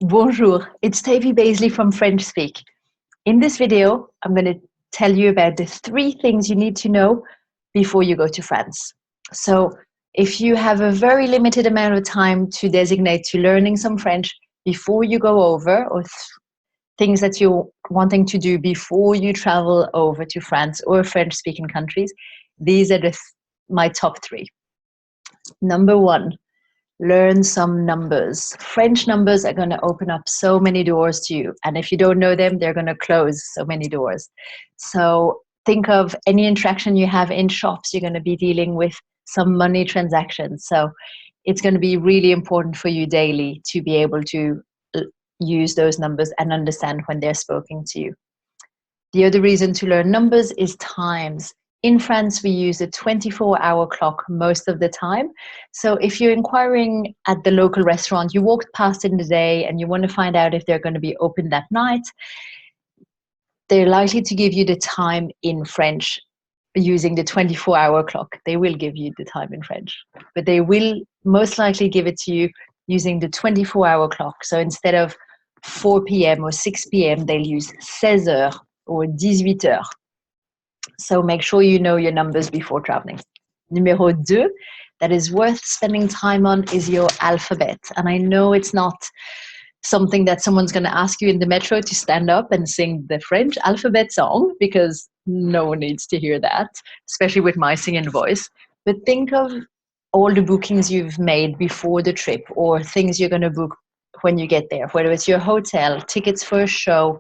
Bonjour, it's Tavy Baisley from French Speak. In this video, I'm going to tell you about the 3 things you need to know before you go to France. So if you have a very limited amount of time to designate to learning some French before you go over, or things that you're wanting to do before you travel over to France or French-speaking countries, these are my top 3. Number 1, learn some numbers. French numbers are going to open up so many doors to you. And if you don't know them, they're going to close so many doors. So think of any interaction you have in shops, you're going to be dealing with some money transactions. So it's going to be really important for you daily to be able to use those numbers and understand when they're spoken to you. The other reason to learn numbers is times. In France, we use a 24-hour clock most of the time. So if you're inquiring at the local restaurant, you walked past in the day and you want to find out if they're going to be open that night, they're likely to give you the time in French using the 24-hour clock. They will give you the time in French, but they will most likely give it to you using the 24-hour clock. So instead of 4 p.m. or 6 p.m., they'll use 16 heures or 18 heures. So make sure you know your numbers before traveling. Numéro 2, that is worth spending time on, is your alphabet. And I know it's not something that someone's going to ask you in the metro to stand up and sing the French alphabet song, because no one needs to hear that, especially with my singing voice. But think of all the bookings you've made before the trip, or things you're going to book when you get there, whether it's your hotel, tickets for a show,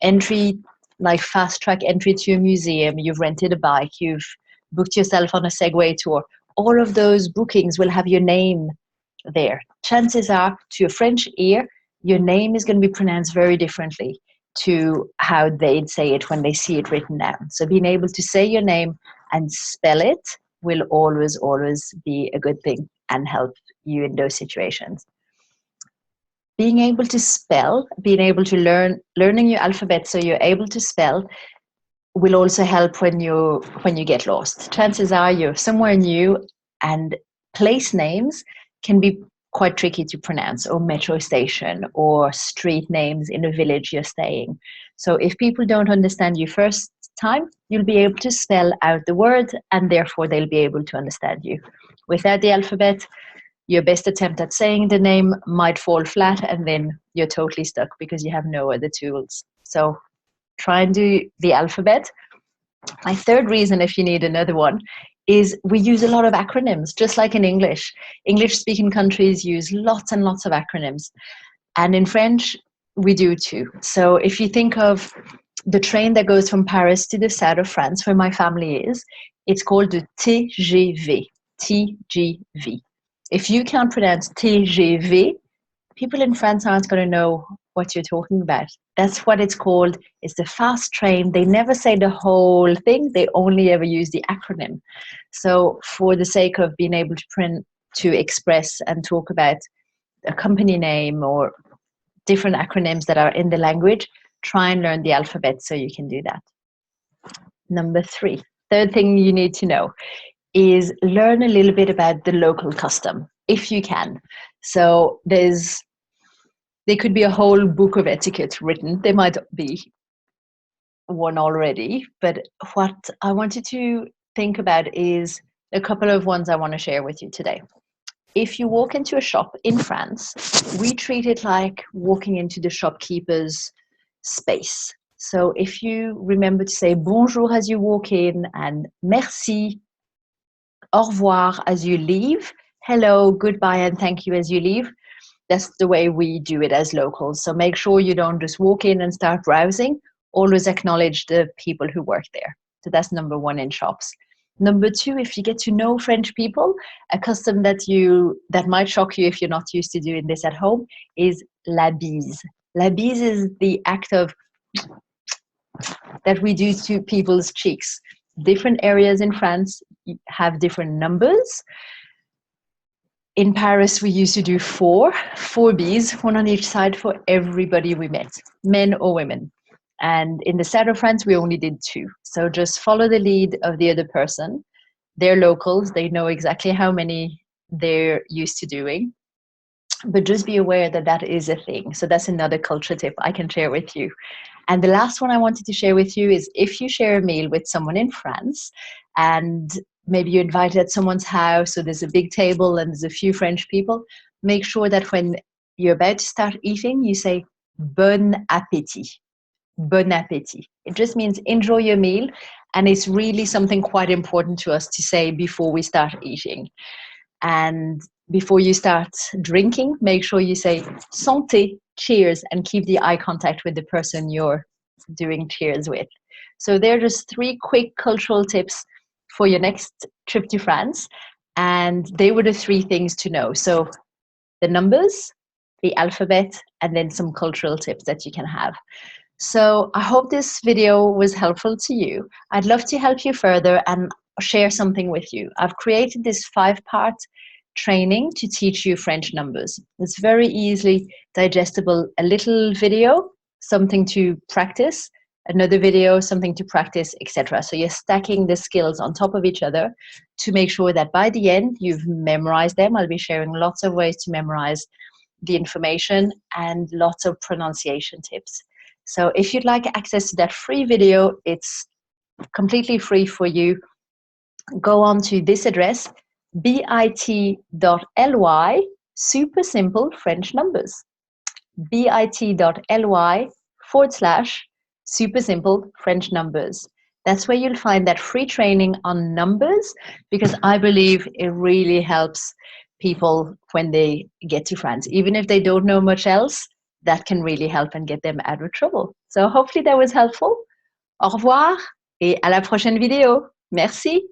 entry, like fast track entry to a museum, you've rented a bike, you've booked yourself on a Segway tour. All of those bookings will have your name there. Chances are, to a French ear, your name is going to be pronounced very differently to how they'd say it when they see it written down. So being able to say your name and spell it will always be a good thing and help you in those situations. Being able to spell, being able to learning your alphabet so you're able to spell will also help when you get lost. Chances are you're somewhere new, and place names can be quite tricky to pronounce, or metro station, or street names in a village you're staying. So if people don't understand you first time, you'll be able to spell out the word, and therefore they'll be able to understand you. Without the alphabet, your best attempt at saying the name might fall flat, and then you're totally stuck because you have no other tools. So try and do the alphabet. My third reason, if you need another one, is we use a lot of acronyms, just like in English. English-speaking countries use lots and lots of acronyms. And in French, we do too. So if you think of the train that goes from Paris to the south of France, where my family is, it's called the TGV. TGV. If you can't pronounce TGV, people in France aren't going to know what you're talking about. That's what it's called. It's the fast train. They never say the whole thing. They only ever use the acronym. So for the sake of being able to express and talk about a company name or different acronyms that are in the language, try and learn the alphabet so you can do that. Number 3, third thing you need to know is learn a little bit about the local custom, if you can. So there could be a whole book of etiquette written. There might be one already, but what I wanted to think about is a couple of ones I want to share with you today. If you walk into a shop in France, we treat it like walking into the shopkeeper's space. So if you remember to say bonjour as you walk in, and merci, au revoir as you leave, hello, goodbye, and thank you as you leave. That's the way we do it as locals. So make sure you don't just walk in and start browsing. Always acknowledge the people who work there. So that's number 1 in shops. Number 2, if you get to know French people, a custom that might shock you if you're not used to doing this at home is la bise. La bise is the act of that we do to people's cheeks. Different areas in France have different numbers. In Paris, we used to do 4 bees, 1 on each side for everybody we met, men or women. And in the south of France, we only did 2. So just follow the lead of the other person. They're locals. They know exactly how many they're used to doing. but just be aware that that is a thing. So that's another culture tip I can share with you. And the last one I wanted to share with you is if you share a meal with someone in France and maybe you're invited at someone's house, so there's a big table and there's a few French people, make sure that when you're about to start eating, you say bon appétit. Bon appétit. It just means enjoy your meal. And it's really something quite important to us to say before we start eating. And before you start drinking, make sure you say santé, cheers, and keep the eye contact with the person you're doing cheers with. So they're just 3 quick cultural tips for your next trip to France. And they were the 3 things to know. So the numbers, the alphabet, and then some cultural tips that you can have. So I hope this video was helpful to you. I'd love to help you further and share something with you. I've created this 5-part training to teach you French numbers. It's very easily digestible. A little video, something to practice, another video, something to practice, etc. So you're stacking the skills on top of each other to make sure that by the end you've memorized them. I'll be sharing lots of ways to memorize the information and lots of pronunciation tips. So if you'd like access to that free video, it's completely free for you. Go on to this address, bit.ly, super simple French numbers. bit.ly / super simple French numbers. That's where you'll find that free training on numbers, because I believe it really helps people when they get to France. Even if they don't know much else, that can really help and get them out of trouble. So hopefully that was helpful. Au revoir et à la prochaine vidéo. Merci.